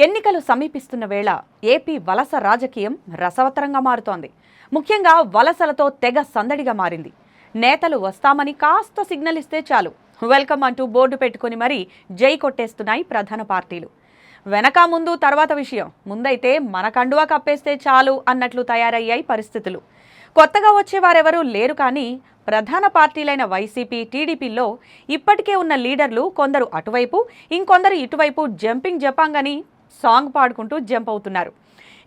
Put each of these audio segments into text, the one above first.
ఎన్నికలు సమీపిస్తున్న వేళ ఏపీ వలస రాజకీయం రసవత్తరంగా మారుతోంది. ముఖ్యంగా వలసలతో తెగ సందడిగా మారింది. నేతలు వస్తామని కాస్త సిగ్నల్ ఇస్తే చాలు వెల్కమ్ అంటూ బోర్డు పెట్టుకుని మరీ జై కొట్టేస్తున్నాయి ప్రధాన పార్టీలు. వెనక ముందు తర్వాత విషయం, ముందైతే మన కండువా కప్పేస్తే చాలు అన్నట్లు తయారయ్యాయి పరిస్థితులు. కొత్తగా వచ్చేవారెవరూ లేరు, కానీ ప్రధాన పార్టీలైన వైసీపీ, టీడీపీలో ఇప్పటికే ఉన్న లీడర్లు కొందరు అటువైపు, ఇంకొందరు ఇటువైపు జంపింగ్ జపాంగ్ అని సాంగ్ పాడుకుంటూ జంప్ అవుతున్నారు.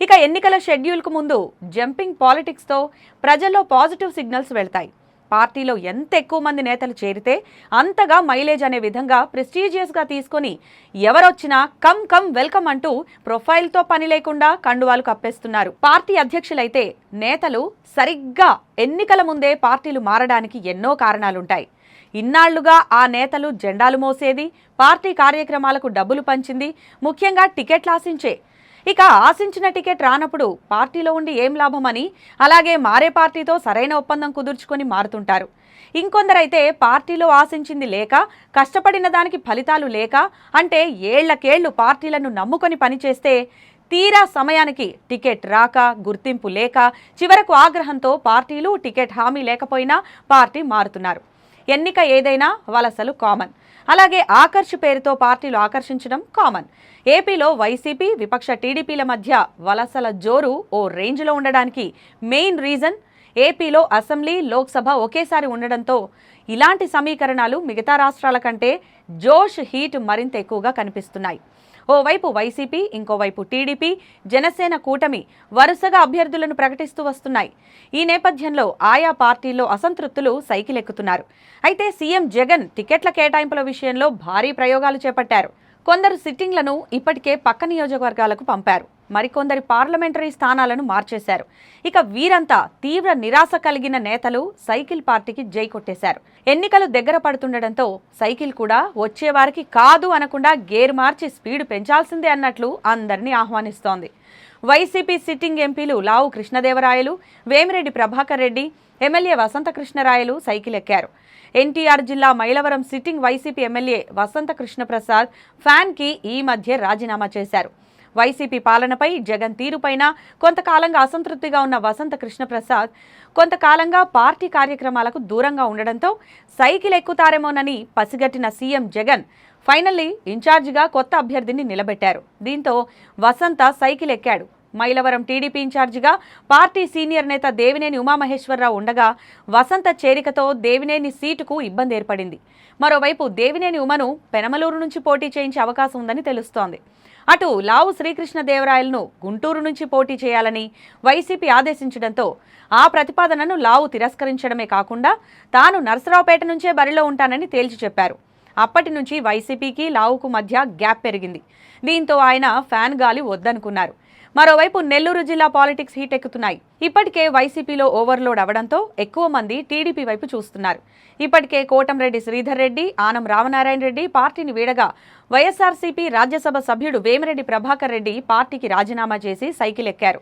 ఇక ఎన్నికల షెడ్యూల్కు ముందు జంపింగ్ పాలిటిక్స్తో ప్రజల్లో పాజిటివ్ సిగ్నల్స్ వెళ్తాయి. పార్టీలో ఎంత ఎక్కువ మంది నేతలు చేరితే అంతగా మైలేజ్ అనే విధంగా ప్రెస్టీజియస్గా తీసుకొని ఎవరొచ్చినా కమ్ కమ్ వెల్కమ్ అంటూ ప్రొఫైల్తో పని లేకుండా కండువాలు కప్పేస్తున్నారు. పార్టీ అధ్యక్షులైతే నేతలు సరిగ్గా ఎన్నికల ముందే పార్టీలు మారడానికి ఎన్నో కారణాలుంటాయి. ఇన్నాళ్లుగా ఆ నేతలు జెండాలు మోసేది, పార్టీ కార్యక్రమాలకు డబ్బులు పంచింది ముఖ్యంగా టికెట్లు ఆశించే. ఇక ఆశించిన టికెట్ రానప్పుడు పార్టీలో ఉండి ఏం లాభమని అలాగే మారే పార్టీతో సరైన ఒప్పందం కుదుర్చుకొని మారుతుంటారు. ఇంకొందరైతే పార్టీలో ఆశించింది లేక, కష్టపడిన దానికి ఫలితాలు లేక, అంటే ఏళ్లకేళ్లు పార్టీలను నమ్ముకొని పనిచేస్తే తీరా సమయానికి టికెట్ రాక, గుర్తింపు లేక, చివరకు ఆగ్రహంతో పార్టీలు టికెట్ హామీ లేకపోయినా పార్టీ మారుతున్నారు. ఎన్నిక ఏదైనా వలసలు కామన్. అలాగే ఆకర్ష్ పేరుతో పార్టీలు ఆకర్షించడం కామన్. ఏపీలో వైసీపీ, విపక్ష టీడీపీల మధ్య వలసల జోరు ఓ రేంజ్లో ఉండడానికి మెయిన్ రీజన్ ఏపీలో అసెంబ్లీ, లోక్సభ ఒకేసారి ఉండడంతో ఇలాంటి సమీకరణాలు మిగతా రాష్ట్రాల కంటే జోష్, హీట్ మరింత ఎక్కువగా కనిపిస్తున్నాయి. ఓవైపు వైసీపీ, ఇంకోవైపు టీడీపీ, జనసేన కూటమి వరుసగా అభ్యర్థులను ప్రకటిస్తూ వస్తున్నాయి. ఈ నేపథ్యంలో ఆయా పార్టీల్లో అసంతృప్తులు సైకిల్ ఎక్కుతున్నారు. అయితే సీఎం జగన్ టికెట్ల కేటాయింపుల విషయంలో భారీ ప్రయోగాలు చేపట్టారు. కొందరు సిట్టింగ్లను ఇప్పటికే పక్క నియోజకవర్గాలకు పంపారు. మరికొందరి పార్లమెంటరీ స్థానాలను మార్చేశారు. ఇక వీరంతా తీవ్ర నిరాశ కలిగిన నేతలు సైకిల్ పార్టీకి జై కొట్టేశారు. ఎన్నికలు దగ్గర పడుతుండటంతో సైకిల్ కూడా వచ్చేవారికి కాదు అనకుండా గేర్ మార్చి స్పీడ్ పెంచాల్సిందే అన్నట్లు అందరినీ ఆహ్వానిస్తోంది. వైసీపీ సిట్టింగ్ ఎంపీలు లావు కృష్ణదేవరాయలు, వేమిరెడ్డి ప్రభాకర్ రెడ్డి, ఎమ్మెల్యే వసంత కృష్ణరాయలు సైకిల్ ఎక్కారు. ఎన్టీఆర్ జిల్లా మైలవరం సిట్టింగ్ వైసీపీ ఎమ్మెల్యే వసంత కృష్ణప్రసాద్ ఫ్యాన్కి ఈ మధ్య రాజీనామా చేశారు. వైసీపీ పాలనపై, జగన్ తీరుపైన కొంతకాలంగా అసంతృప్తిగా ఉన్న వసంత కృష్ణప్రసాద్ కొంతకాలంగా పార్టీ కార్యక్రమాలకు దూరంగా ఉండడంతో సైకిల్ ఎక్కుతారేమోనని పసిగట్టిన సీఎం జగన్ ఫైనల్లీ ఇన్ఛార్జిగా కొత్త అభ్యర్థిని నిలబెట్టారు. దీంతో వసంత సైకిల్ ఎక్కాడు. మైలవరం టీడీపీ ఇన్ఛార్జిగా పార్టీ సీనియర్ నేత దేవినేని ఉమామహేశ్వరరావు ఉండగా వసంత చేరికతో దేవినేని సీటుకు ఇబ్బంది ఏర్పడింది. మరోవైపు దేవినేని ఉమను పెనమలూరు నుంచి పోటీ చేయించే అవకాశం ఉందని తెలుస్తోంది. అటు లావు శ్రీకృష్ణదేవరాయలను గుంటూరు నుంచి పోటీ చేయాలని వైసీపీ ఆదేశించడంతో ఆ ప్రతిపాదనను లావు తిరస్కరించడమే కాకుండా తాను నరసరావుపేట నుంచే బరిలో ఉంటానని తేల్చి చెప్పారు. అప్పటి నుంచి వైసీపీకి లావుకు మధ్య గ్యాప్ పెరిగింది. దీంతో ఆయన ఫ్యాన్ గాలి వద్దనుకున్నారు. మరోవైపు నెల్లూరు జిల్లా పాలిటిక్స్ హీట్ ఎక్కుతున్నాయి. ఇప్పటికే వైసీపీలో ఓవర్లోడ్ అవడంతో ఎక్కువ మంది టీడీపీ వైపు చూస్తున్నారు. ఇప్పటికే కోటంరెడ్డి శ్రీధర్ రెడ్డి, ఆనం రామనారాయణ రెడ్డి పార్టీని వీడగా వైఎస్ఆర్సీపీ రాజ్యసభ సభ్యుడు వేమిరెడ్డి ప్రభాకర్ రెడ్డి పార్టీకి రాజీనామా చేసి సైకిల్ ఎక్కారు.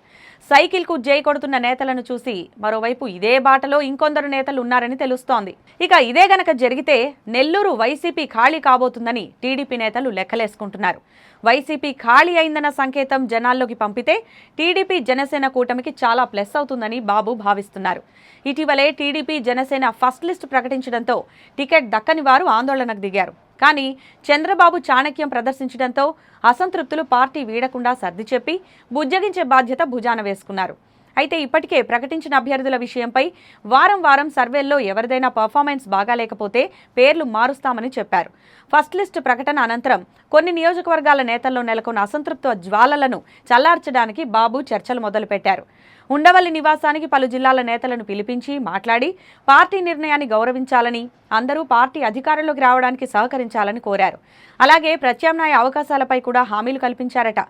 సైకిల్కు జై కొడుతున్న నేతలను చూసి మరోవైపు ఇదే బాటలో ఇంకొందరు నేతలు ఉన్నారని తెలుస్తోంది. ఇక ఇదే గనక జరిగితే నెల్లూరు వైసీపీ ఖాళీ కాబోతుందని టీడీపీ నేతలు లెక్కలేసుకుంటున్నారు. వైసీపీ ఖాళీ అయిందన్న సంకేతం జనాల్లోకి పంపితే టీడీపీ, జనసేన కూటమికి చాలా ప్లస్ అవుతుందని బాబు భావిస్తున్నారు. ఇటీవలే టీడీపీ, జనసేన ఫస్ట్ లిస్ట్ ప్రకటించడంతో టికెట్ దక్కని వారు ఆందోళనకు దిగారు. కానీ చంద్రబాబు చాణక్యం ప్రదర్శించడంతో అసంతృప్తులు పార్టీ వీడకుండా సర్ది చెప్పి బుజ్జగించే బాధ్యత భుజాన వేసుకున్నారు. అయితే ఇప్పటికే ప్రకటించిన అభ్యర్థుల విషయంపై వారం వారం సర్వేల్లో ఎవరిదైనా పర్ఫార్మెన్స్ బాగాలేకపోతే పేర్లు మారుస్తామని చెప్పారు. ఫస్ట్ లిస్ట్ ప్రకటన అనంతరం కొన్ని నియోజకవర్గాల నేతల్లో నెలకొన్న అసంతృప్త జ్వాలలను చల్లార్చడానికి బాబు చర్చలు మొదలుపెట్టారు. ఉండవల్లి నివాసానికి పలు జిల్లాల నేతలను పిలిపించి మాట్లాడి పార్టీ నిర్ణయాన్ని గౌరవించాలని, అందరూ పార్టీ అధికారంలోకి రావడానికి సహకరించాలని కోరారు. అలాగే ప్రత్యామ్నాయ అవకాశాలపై కూడా హామీలు కల్పించారట.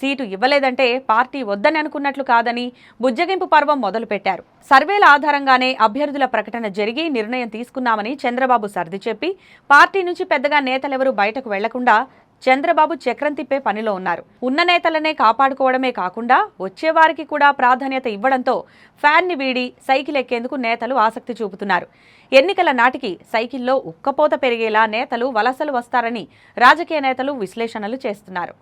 సీటు ఇవ్వలేదంటే పార్టీ వద్దని అనుకున్నట్లు కాదని బుజ్జగింపు పర్వం మొదలుపెట్టారు. సర్వేల ఆధారంగానే అభ్యర్థుల ప్రకటన జరిగి నిర్ణయం తీసుకున్నామని చంద్రబాబు సర్ది చెప్పి పార్టీ నుంచి పెద్దగా నేతలెవరూ బయటకు వెళ్లకుండా చంద్రబాబు చక్రం తిప్పే పనిలో ఉన్నారు. ఉన్న నేతలనే కాపాడుకోవడమే కాకుండా వచ్చేవారికి కూడా ప్రాధాన్యత ఇవ్వడంతో ఫ్యాన్ని వీడి సైకిల్ ఎక్కేందుకు నేతలు ఆసక్తి చూపుతున్నారు. ఎన్నికల నాటికి సైకిల్లో ఉక్కపోత పెరిగేలా నేతలు వలసలు వస్తారని రాజకీయ నేతలు విశ్లేషణలు చేస్తున్నారు.